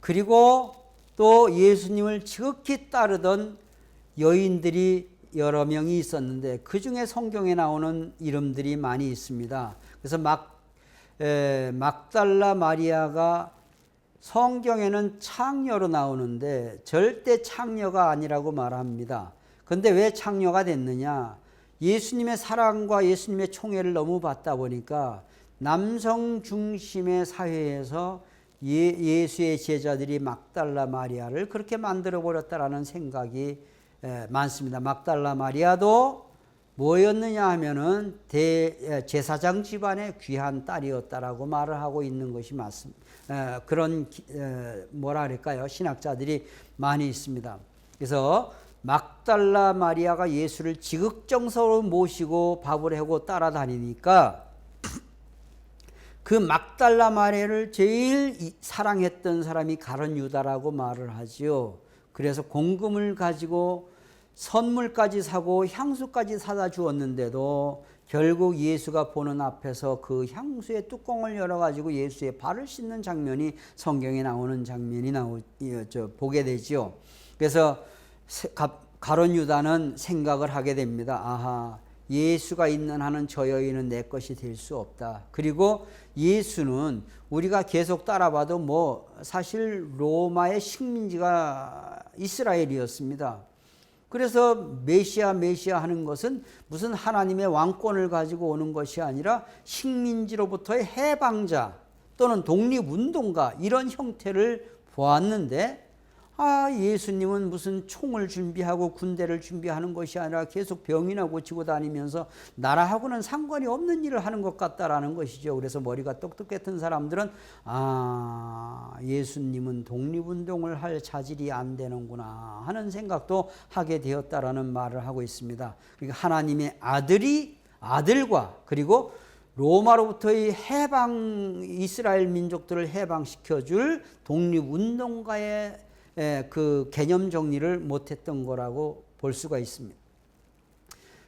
그리고 또 예수님을 지극히 따르던 여인들이 여러 명이 있었는데 그 중에 성경에 나오는 이름들이 많이 있습니다. 그래서 막달라 마리아가 성경에는 창녀로 나오는데 절대 창녀가 아니라고 말합니다. 그런데 왜 창녀가 됐느냐? 예수님의 사랑과 예수님의 총애를 너무 받다 보니까 남성 중심의 사회에서 예수의 제자들이 막달라 마리아를 그렇게 만들어 버렸다라는 생각이 많습니다. 막달라 마리아도 뭐였느냐 하면은 제사장 집안의 귀한 딸이었다라고 말을 하고 있는 것이 맞습니다. 그런 뭐라 그럴까요? 신학자들이 많이 있습니다. 그래서 막달라 마리아가 예수를 지극정성으로 모시고 밥을 하고 따라다니니까 그 막달라 마리아를 제일 사랑했던 사람이 가룟 유다라고 말을 하지요. 그래서 공금을 가지고 선물까지 사고 향수까지 사다 주었는데도 결국 예수가 보는 앞에서 그 향수의 뚜껑을 열어가지고 예수의 발을 씻는 장면이 성경에 나오는 장면이 보게 되지요. 그래서 가룟 유다는 생각을 하게 됩니다. 아하, 예수가 있는 한은 저 여인은 내 것이 될 수 없다. 그리고 예수는 우리가 계속 따라봐도 뭐 사실 로마의 식민지가 이스라엘이었습니다. 그래서 메시아 하는 것은 무슨 하나님의 왕권을 가지고 오는 것이 아니라 식민지로부터의 해방자 또는 독립운동가 이런 형태를 보았는데 예수님은 무슨 총을 준비하고 군대를 준비하는 것이 아니라 계속 병이나 고치고 다니면서 나라하고는 상관이 없는 일을 하는 것 같다라는 것이죠. 그래서 머리가 똑똑했던 사람들은 예수님은 독립운동을 할 자질이 안 되는구나 하는 생각도 하게 되었다라는 말을 하고 있습니다. 그러니까 하나님의 아들과 그리고 로마로부터의 이스라엘 민족들을 해방시켜줄 독립운동가의 그 개념 정리를 못했던 거라고 볼 수가 있습니다.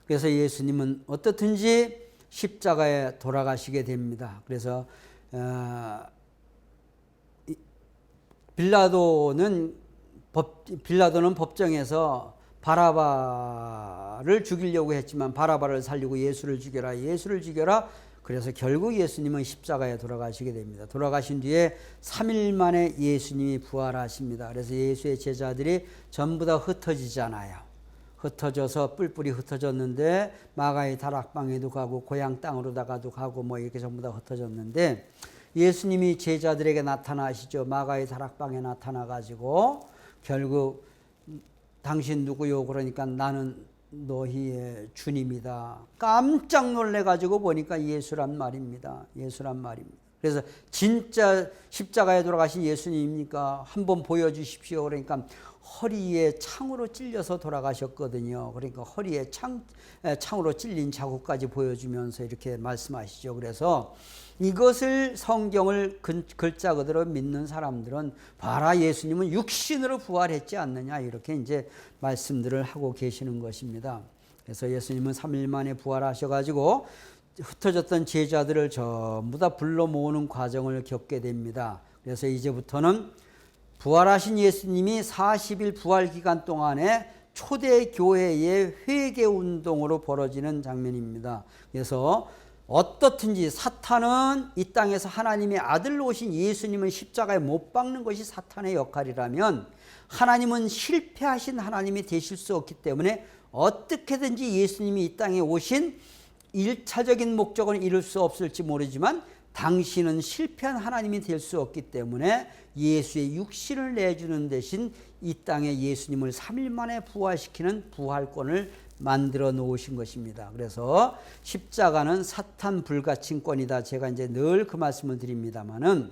그래서 예수님은 어떻든지 십자가에 돌아가시게 됩니다. 그래서 빌라도는 법정에서 바라바를 죽이려고 했지만 바라바를 살리고 예수를 죽여라. 그래서 결국 예수님은 십자가에 돌아가시게 됩니다. 돌아가신 뒤에 3일 만에 예수님이 부활하십니다. 그래서 예수의 제자들이 전부 다 흩어지잖아요. 흩어져서 뿔뿔이 흩어졌는데 마가의 다락방에도 가고 고향 땅으로다가도 가고 뭐 이렇게 전부 다 흩어졌는데 예수님이 제자들에게 나타나시죠. 마가의 다락방에 나타나가지고 결국 당신 누구요? 그러니까 나는 너희의 주님이다. 깜짝 놀래가지고 보니까 예수란 말입니다. 그래서 진짜 십자가에 돌아가신 예수님입니까? 한번 보여주십시오. 그러니까 허리에 창으로 찔려서 돌아가셨거든요. 그러니까 허리에 창으로 찔린 자국까지 보여주면서 이렇게 말씀하시죠. 그래서 이것을 성경을 글자 그대로 믿는 사람들은 봐라 예수님은 육신으로 부활했지 않느냐 이렇게 이제 말씀들을 하고 계시는 것입니다. 그래서 예수님은 3일 만에 부활하셔가지고 흩어졌던 제자들을 전부 다 불러 모으는 과정을 겪게 됩니다. 그래서 이제부터는 부활하신 예수님이 40일 부활 기간 동안에 초대 교회의 회개 운동으로 벌어지는 장면입니다. 그래서 어떻든지 사탄은 이 땅에서 하나님의 아들로 오신 예수님을 십자가에 못 박는 것이 사탄의 역할이라면 하나님은 실패하신 하나님이 되실 수 없기 때문에 어떻게든지 예수님이 이 땅에 오신 1차적인 목적은 이룰 수 없을지 모르지만 당신은 실패한 하나님이 될 수 없기 때문에 예수의 육신을 내주는 대신 이 땅에 예수님을 3일 만에 부활시키는 부활권을 만들어 놓으신 것입니다. 그래서 십자가는 사탄 불가침권이다. 제가 이제 늘 그 말씀을 드립니다만은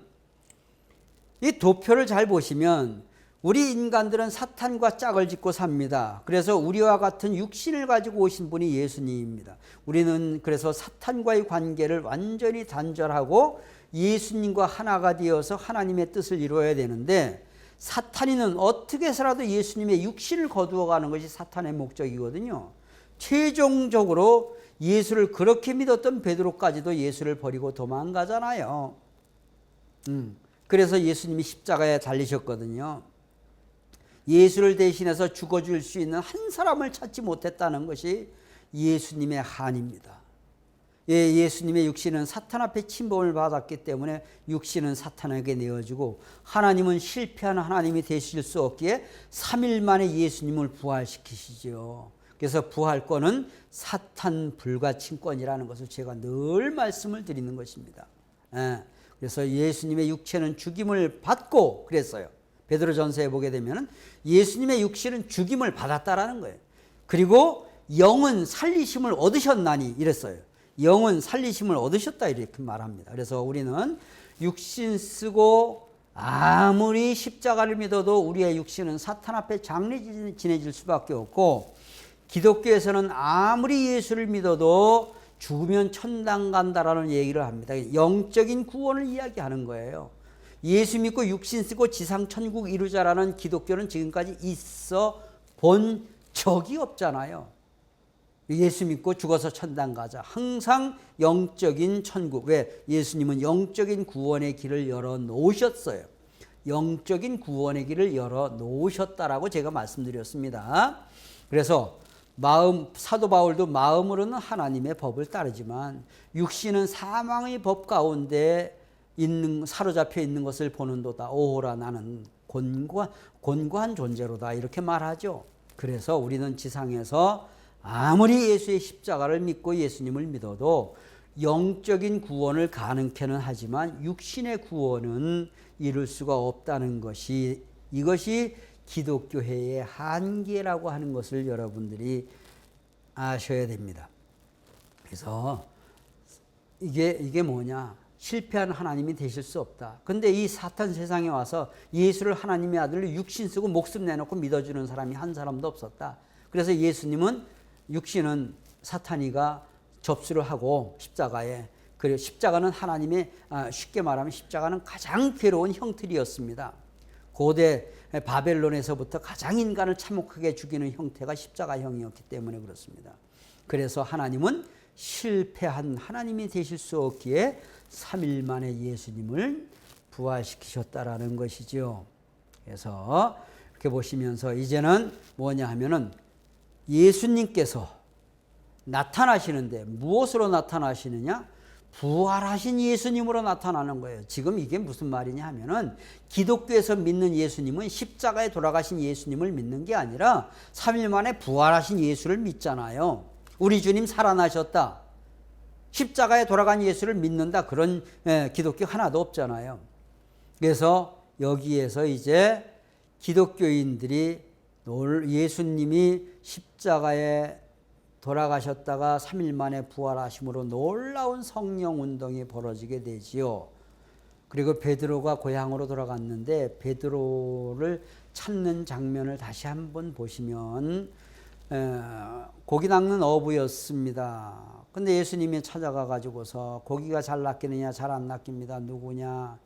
이 도표를 잘 보시면 우리 인간들은 사탄과 짝을 짓고 삽니다. 그래서 우리와 같은 육신을 가지고 오신 분이 예수님입니다. 우리는 그래서 사탄과의 관계를 완전히 단절하고 예수님과 하나가 되어서 하나님의 뜻을 이루어야 되는데 사탄이는 어떻게 해서라도 예수님의 육신을 거두어가는 것이 사탄의 목적이거든요. 최종적으로 예수를 그렇게 믿었던 베드로까지도 예수를 버리고 도망가잖아요. 그래서 예수님이 십자가에 달리셨거든요. 예수를 대신해서 죽어줄 수 있는 한 사람을 찾지 못했다는 것이 예수님의 한입니다. 예수님의 육신은 사탄 앞에 침범을 받았기 때문에 육신은 사탄에게 내어주고 하나님은 실패한 하나님이 되실 수 없기에 3일 만에 예수님을 부활시키시죠. 그래서 부활권은 사탄 불가침권이라는 것을 제가 늘 말씀을 드리는 것입니다. 그래서 예수님의 육체는 죽임을 받고 그랬어요. 베드로전서에 보게 되면 예수님의 육신은 죽임을 받았다라는 거예요. 그리고 영은 살리심을 얻으셨나니 이랬어요. 영은 살리심을 얻으셨다 이렇게 말합니다. 그래서 우리는 육신 쓰고 아무리 십자가를 믿어도 우리의 육신은 사탄 앞에 장례지내질 수밖에 없고 기독교에서는 아무리 예수를 믿어도 죽으면 천당 간다라는 얘기를 합니다. 영적인 구원을 이야기하는 거예요. 예수 믿고 육신 쓰고 지상 천국 이루자라는 기독교는 지금까지 있어 본 적이 없잖아요. 예수 믿고 죽어서 천당 가자. 항상 영적인 천국. 왜? 예수님은 영적인 구원의 길을 열어 놓으셨어요. 영적인 구원의 길을 열어 놓으셨다라고 제가 말씀드렸습니다. 그래서 사도 바울도 마음으로는 하나님의 법을 따르지만 육신은 사망의 법 가운데 사로잡혀 있는 것을 보는도다. 오호라 나는 곤고한 존재로다. 이렇게 말하죠. 그래서 우리는 지상에서 아무리 예수의 십자가를 믿고 예수님을 믿어도 영적인 구원을 가능케는 하지만 육신의 구원은 이룰 수가 없다는 것이 이것이 기독교회의 한계라고 하는 것을 여러분들이 아셔야 됩니다. 그래서 이게 뭐냐? 실패한 하나님이 되실 수 없다. 근데 이 사탄 세상에 와서 예수를 하나님의 아들로 육신 쓰고 목숨 내놓고 믿어주는 사람이 한 사람도 없었다. 그래서 예수님은 육신은 사탄이가 접수를 하고 십자가에, 그리고 십자가는 하나님의, 쉽게 말하면 십자가는 가장 괴로운 형틀이었습니다. 고대 바벨론에서부터 가장 인간을 참혹하게 죽이는 형태가 십자가형이었기 때문에 그렇습니다. 그래서 하나님은 실패한 하나님이 되실 수 없기에 3일 만에 예수님을 부활시키셨다라는 것이죠. 그래서 이렇게 보시면서 이제는 뭐냐 하면은 예수님께서 나타나시는데 무엇으로 나타나시느냐? 부활하신 예수님으로 나타나는 거예요. 지금 이게 무슨 말이냐 하면은 기독교에서 믿는 예수님은 십자가에 돌아가신 예수님을 믿는 게 아니라 3일 만에 부활하신 예수를 믿잖아요. 우리 주님 살아나셨다, 십자가에 돌아간 예수를 믿는다, 그런 기독교 하나도 없잖아요. 그래서 여기에서 이제 기독교인들이 예수님이 십자가에 돌아가셨다가 3일 만에 부활하심으로 놀라운 성령 운동이 벌어지게 되지요. 그리고 베드로가 고향으로 돌아갔는데 베드로를 찾는 장면을 다시 한번 보시면 고기 낚는 어부였습니다. 근데 예수님이 찾아가 가지고서 고기가 잘 낚이느냐 잘 안 낚입니다. 누구냐?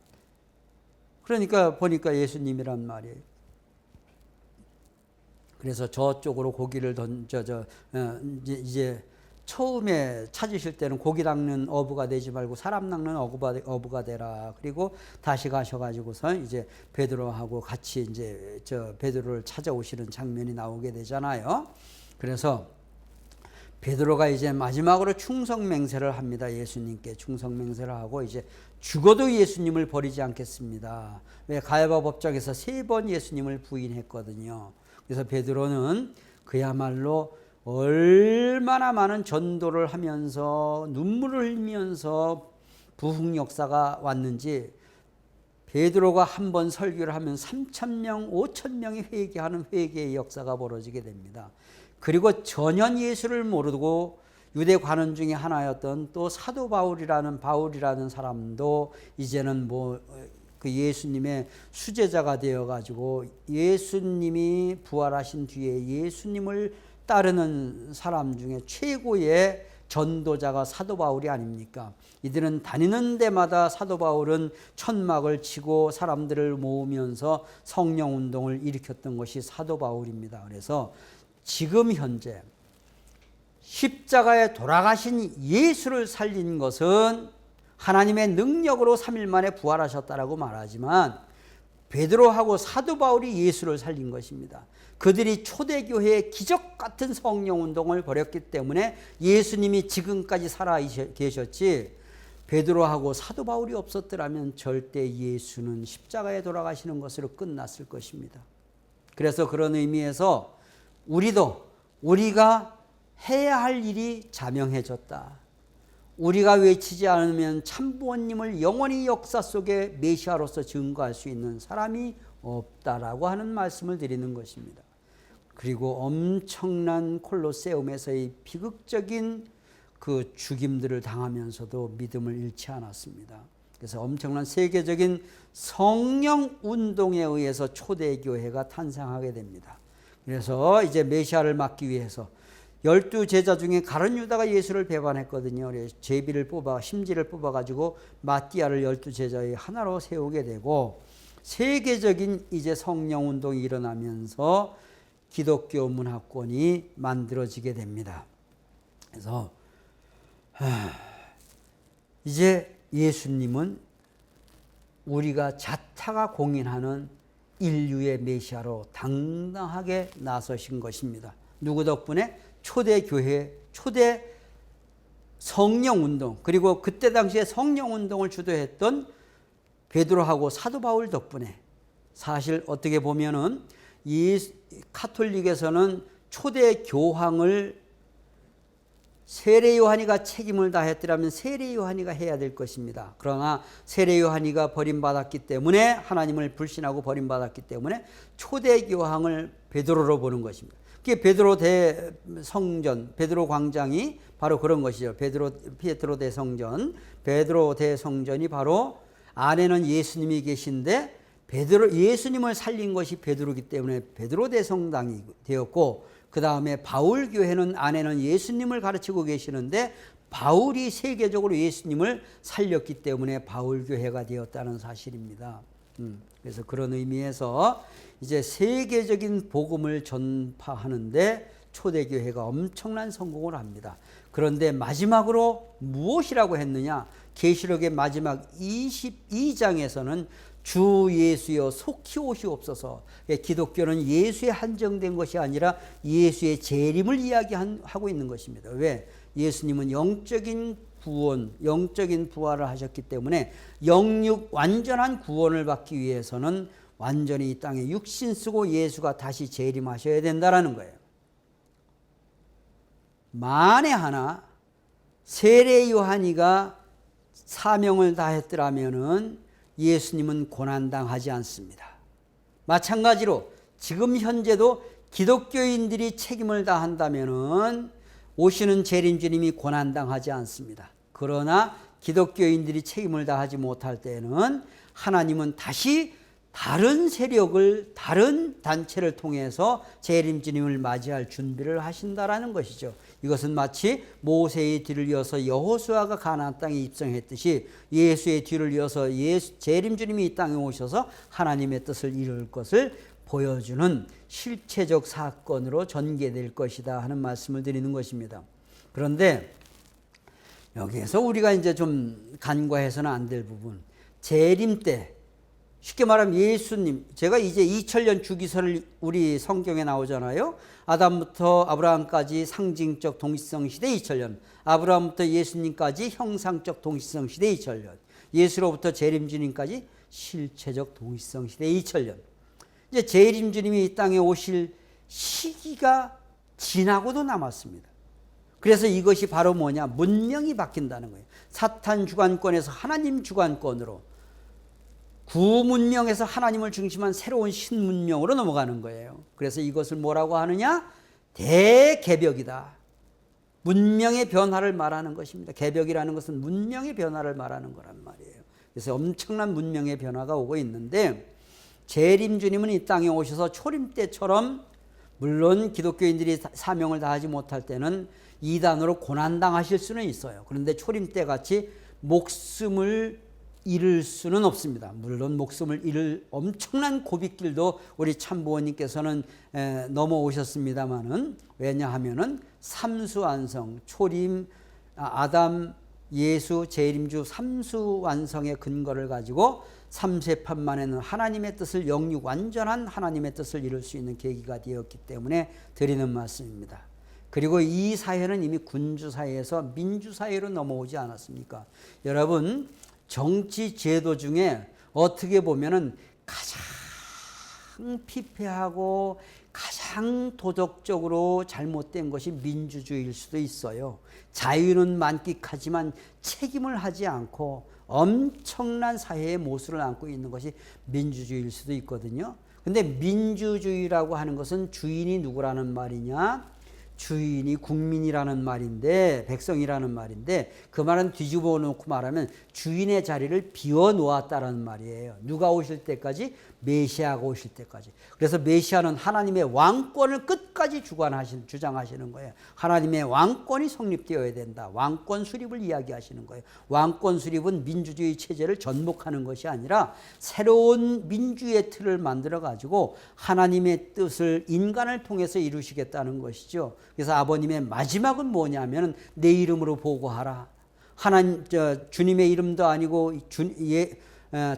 그러니까 보니까 예수님이란 말이에요. 그래서 저쪽으로 고기를 이제 처음에 찾으실 때는 고기 낚는 어부가 되지 말고 사람 낚는 어부가 되라. 그리고 다시 가셔가지고서 이제 베드로하고 같이 이제 베드로를 찾아오시는 장면이 나오게 되잖아요. 그래서 베드로가 이제 마지막으로 충성맹세를 합니다. 예수님께 충성맹세를 하고 이제 죽어도 예수님을 버리지 않겠습니다. 왜? 가야바 법정에서 3번 예수님을 부인했거든요. 그래서 베드로는 그야말로 얼마나 많은 전도를 하면서 눈물을 흘리면서 부흥 역사가 왔는지, 베드로가 한 번 설교를 하면 3,000명, 5,000명이 회개하는 회개의 역사가 벌어지게 됩니다. 그리고 전혀 예수를 모르고 유대 관원 중에 하나였던 또 사도 바울이라는 사람도 이제는 그 예수님의 수제자가 되어가지고 예수님이 부활하신 뒤에 예수님을 따르는 사람 중에 최고의 전도자가 사도 바울이 아닙니까? 이들은 다니는 데마다 사도 바울은 천막을 치고 사람들을 모으면서 성령 운동을 일으켰던 것이 사도 바울입니다. 그래서 지금 현재 십자가에 돌아가신 예수를 살린 것은 하나님의 능력으로 3일 만에 부활하셨다라고 말하지만 베드로하고 사도 바울이 예수를 살린 것입니다. 그들이 초대교회의 기적 같은 성령운동을 벌였기 때문에 예수님이 지금까지 살아 계셨지, 베드로하고 사도 바울이 없었더라면 절대 예수는 십자가에 돌아가시는 것으로 끝났을 것입니다. 그래서 그런 의미에서 우리가 해야 할 일이 자명해졌다. 우리가 외치지 않으면 참부원님을 영원히 역사 속에 메시아로서 증거할 수 있는 사람이 없다라고 하는 말씀을 드리는 것입니다. 그리고 엄청난 콜로세움에서의 비극적인 그 죽임들을 당하면서도 믿음을 잃지 않았습니다. 그래서 엄청난 세계적인 성령 운동에 의해서 초대교회가 탄생하게 됩니다. 그래서 이제 메시아를 막기 위해서 12제자 중에 가룟 유다가 예수를 배반했거든요. 그래서 심지를 뽑아가지고 마띠아를 12제자의 하나로 세우게 되고, 세계적인 이제 성령 운동이 일어나면서 기독교 문화권이 만들어지게 됩니다. 그래서 이제 예수님은 우리가 자타가 공인하는 인류의 메시아로 당당하게 나서신 것입니다. 누구 덕분에? 초대교회, 초대 성령운동, 그리고 그때 당시에 성령운동을 주도했던 베드로하고 사도 바울 덕분에. 사실 어떻게 보면은 이 카톨릭에서는 초대 교황을 세례 요한이가 책임을 다했더라면 세례 요한이가 해야 될 것입니다. 그러나 세례 요한이가 버림받았기 때문에, 하나님을 불신하고 버림받았기 때문에 초대 교황을 베드로로 보는 것입니다. 그게 베드로 대성전, 베드로 광장이 바로 그런 것이죠. 피에트로 대성전, 베드로 대성전이 바로 안에는 예수님이 계신데 예수님을 살린 것이 베드로이기 때문에 베드로 대성당이 되었고, 그 다음에 바울 교회는 안에는 예수님을 가르치고 계시는데 바울이 세계적으로 예수님을 살렸기 때문에 바울 교회가 되었다는 사실입니다. 그래서 그런 의미에서 이제 세계적인 복음을 전파하는데 초대교회가 엄청난 성공을 합니다. 그런데 마지막으로 무엇이라고 했느냐? 계시록의 마지막 22장에서는 주 예수여 속히 오시옵소서. 기독교는 예수에 한정된 것이 아니라 예수의 재림을 이야기하고 있는 것입니다. 왜? 예수님은 영적인 구원, 영적인 부활을 하셨기 때문에 완전한 구원을 받기 위해서는 완전히 이 땅에 육신 쓰고 예수가 다시 재림하셔야 된다는 거예요. 만에 하나 세례 요한이가 사명을 다했더라면은 예수님은 고난당하지 않습니다. 마찬가지로 지금 현재도 기독교인들이 책임을 다한다면은 오시는 재림 주님이 고난당하지 않습니다. 그러나 기독교인들이 책임을 다하지 못할 때는 하나님은 다시 다른 세력을, 다른 단체를 통해서 재림 주님을 맞이할 준비를 하신다라는 것이죠. 이것은 마치 모세의 뒤를 이어서 여호수아가 가나안 땅에 입성했듯이 예수의 뒤를 이어서 재림 주님이 이 땅에 오셔서 하나님의 뜻을 이룰 것을 보여주는 실체적 사건으로 전개될 것이다 하는 말씀을 드리는 것입니다. 그런데 여기에서 우리가 이제 좀 간과해서는 안 될 부분, 재림 때, 쉽게 말하면 예수님, 제가 이제 2000년 주기설을 우리 성경에 나오잖아요. 아담부터 아브라함까지 상징적 동시성 시대 2000년, 아브라함부터 예수님까지 형상적 동시성 시대 2000년, 예수로부터 재림주님까지 실체적 동시성 시대 2000년. 이제 재림주님이 이 땅에 오실 시기가 지나고도 남았습니다. 그래서 이것이 바로 뭐냐? 문명이 바뀐다는 거예요. 사탄 주관권에서 하나님 주관권으로, 구문명에서 하나님을 중심한 새로운 신문명으로 넘어가는 거예요. 그래서 이것을 뭐라고 하느냐? 대개벽이다. 문명의 변화를 말하는 것입니다. 개벽이라는 것은 문명의 변화를 말하는 거란 말이에요. 그래서 엄청난 문명의 변화가 오고 있는데, 재림 주님은 이 땅에 오셔서 초림 때처럼, 물론 기독교인들이 사명을 다하지 못할 때는 이단으로 고난당하실 수는 있어요. 그런데 초림 때 같이 목숨을 잃을 수는 없습니다. 물론 목숨을 잃을 엄청난 고빗길도 우리 참부원님께서는 넘어오셨습니다마는, 왜냐하면은 삼수완성, 초림, 아담, 예수, 재림주 삼수완성의 근거를 가지고 삼세판 만에는 하나님의 뜻을, 영육 완전한 하나님의 뜻을 이룰 수 있는 계기가 되었기 때문에 드리는 말씀입니다. 그리고 이 사회는 이미 군주사회에서 민주사회로 넘어오지 않았습니까? 여러분, 정치 제도 중에 어떻게 보면은 가장 피폐하고 가장 도덕적으로 잘못된 것이 민주주의일 수도 있어요. 자유는 만끽하지만 책임을 하지 않고 엄청난 사회의 모순을 안고 있는 것이 민주주의일 수도 있거든요. 근데 민주주의라고 하는 것은 주인이 누구라는 말이냐? 주인이 국민이라는 말인데, 백성이라는 말인데, 그 말은 뒤집어 놓고 말하면 주인의 자리를 비워 놓았다는 말이에요. 누가 오실 때까지? 메시아가 오실 때까지. 그래서 메시아는 하나님의 왕권을 끝까지 주장하시는 거예요. 하나님의 왕권이 성립되어야 된다. 왕권 수립을 이야기하시는 거예요. 왕권 수립은 민주주의 체제를 전복하는 것이 아니라 새로운 민주의 틀을 만들어 가지고 하나님의 뜻을 인간을 통해서 이루시겠다는 것이죠. 그래서 아버님의 마지막은 뭐냐면 내 이름으로 보고하라. 주님의 이름도 아니고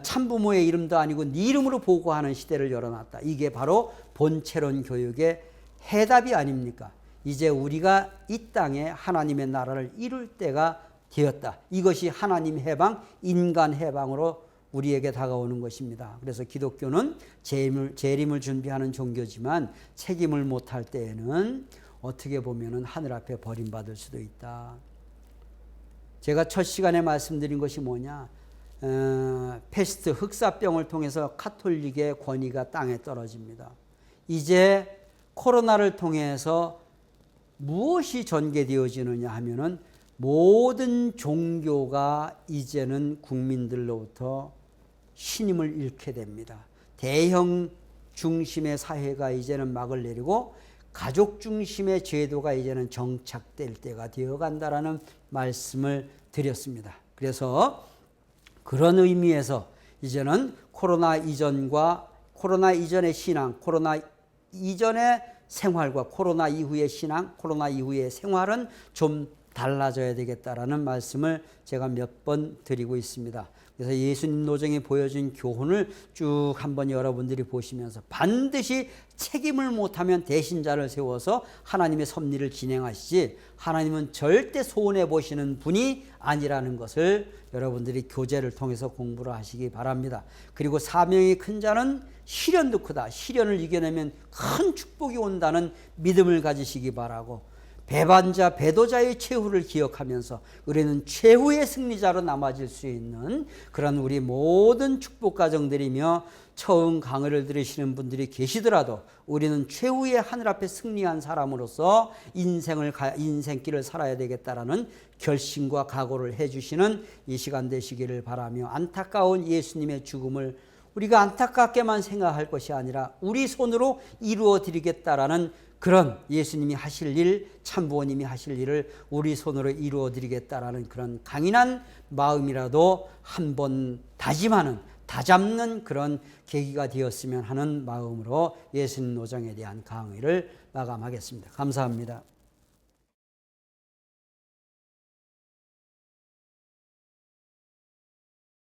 참부모의 이름도 아니고 네 이름으로 보고하는 시대를 열어놨다. 이게 바로 본체론 교육의 해답이 아닙니까? 이제 우리가 이 땅에 하나님의 나라를 이룰 때가 되었다. 이것이 하나님 해방, 인간 해방으로 우리에게 다가오는 것입니다. 그래서 기독교는 재림을 준비하는 종교지만 책임을 못할 때에는 어떻게 보면은 하늘 앞에 버림받을 수도 있다. 제가 첫 시간에 말씀드린 것이 뭐냐? 패스트 흑사병을 통해서 카톨릭의 권위가 땅에 떨어집니다. 이제 코로나를 통해서 무엇이 전개되어지느냐 하면은 모든 종교가 이제는 국민들로부터 신임을 잃게 됩니다. 대형 중심의 사회가 이제는 막을 내리고 가족 중심의 제도가 이제는 정착될 때가 되어간다라는 말씀을 드렸습니다. 그래서 그런 의미에서 이제는 코로나 이전과 코로나 이전의 신앙, 코로나 이전의 생활과 코로나 이후의 신앙, 코로나 이후의 생활은 좀 달라져야 되겠다라는 말씀을 제가 몇 번 드리고 있습니다. 그래서 예수님 노정이 보여준 교훈을 쭉 한번 여러분들이 보시면서 반드시 책임을 못하면 대신자를 세워서 하나님의 섭리를 진행하시지 하나님은 절대 손해보시는 분이 아니라는 것을 여러분들이 교제를 통해서 공부를 하시기 바랍니다. 그리고 사명이 큰 자는 시련도 크다. 시련을 이겨내면 큰 축복이 온다는 믿음을 가지시기 바라고 배반자, 배도자의 최후를 기억하면서 우리는 최후의 승리자로 남아질 수 있는 그런 우리 모든 축복 가정들이며 처음 강의를 들으시는 분들이 계시더라도 우리는 최후의 하늘 앞에 승리한 사람으로서 인생길을 살아야 되겠다라는 결심과 각오를 해주시는 이 시간 되시기를 바라며 안타까운 예수님의 죽음을 우리가 안타깝게만 생각할 것이 아니라 우리 손으로 이루어 드리겠다라는 그런 예수님이 하실 일, 참부모님이 하실 일을 우리 손으로 이루어 드리겠다라는 그런 강인한 마음이라도 한번 다잡는 그런 계기가 되었으면 하는 마음으로 예수님 노정에 대한 강의를 마감하겠습니다. 감사합니다.